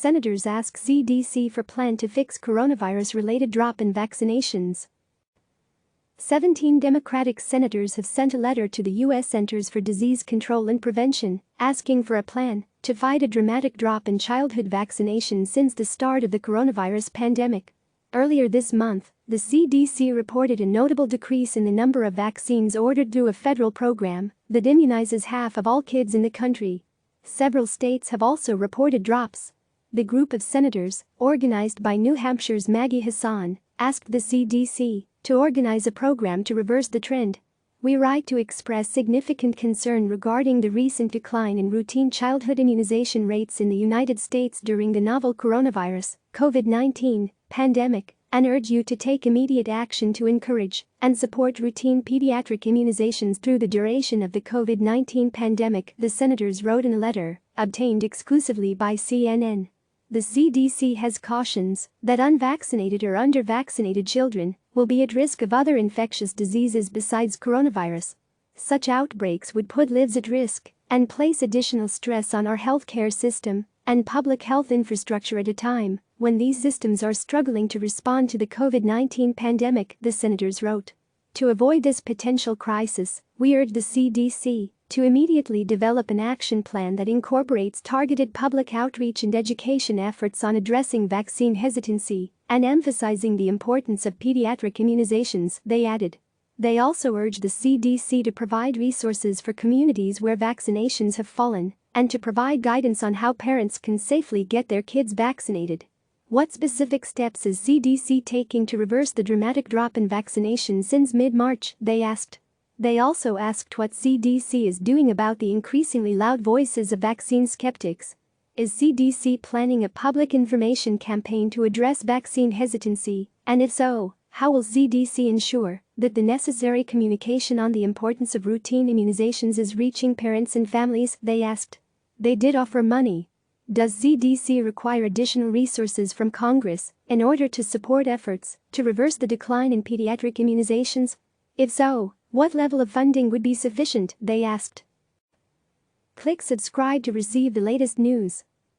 Senators ask CDC for plan to fix coronavirus-related drop in vaccinations. 17 Democratic senators have sent a letter to the U.S. Centers for Disease Control and Prevention, asking for a plan to fight a dramatic drop in childhood vaccination since the start of the coronavirus pandemic. Earlier this month, the CDC reported a notable decrease in the number of vaccines ordered through a federal program that immunizes half of all kids in the country. Several states have also reported drops. The group of senators, organized by New Hampshire's Maggie Hassan, asked the CDC to organize a program to reverse the trend. We write to express significant concern regarding the recent decline in routine childhood immunization rates in the United States during the novel coronavirus, COVID-19, pandemic, and urge you to take immediate action to encourage and support routine pediatric immunizations through the duration of the COVID-19 pandemic, the senators wrote in a letter, obtained exclusively by CNN. The CDC has cautions that unvaccinated or under-vaccinated children will be at risk of other infectious diseases besides coronavirus. Such outbreaks would put lives at risk and place additional stress on our healthcare system and public health infrastructure at a time when these systems are struggling to respond to the COVID-19 pandemic, the senators wrote. To avoid this potential crisis, we urge the CDC to immediately develop an action plan that incorporates targeted public outreach and education efforts on addressing vaccine hesitancy and emphasizing the importance of pediatric immunizations, they added. They also urged the CDC to provide resources for communities where vaccinations have fallen and to provide guidance on how parents can safely get their kids vaccinated. What specific steps is CDC taking to reverse the dramatic drop in vaccinations since mid-March, they asked. They also asked what CDC is doing about the increasingly loud voices of vaccine skeptics. Is CDC planning a public information campaign to address vaccine hesitancy, and if so, how will CDC ensure that the necessary communication on the importance of routine immunizations is reaching parents and families, they asked. They did offer money. Does CDC require additional resources from Congress in order to support efforts to reverse the decline in pediatric immunizations? If so, what level of funding would be sufficient, they asked. Click subscribe to receive the latest news.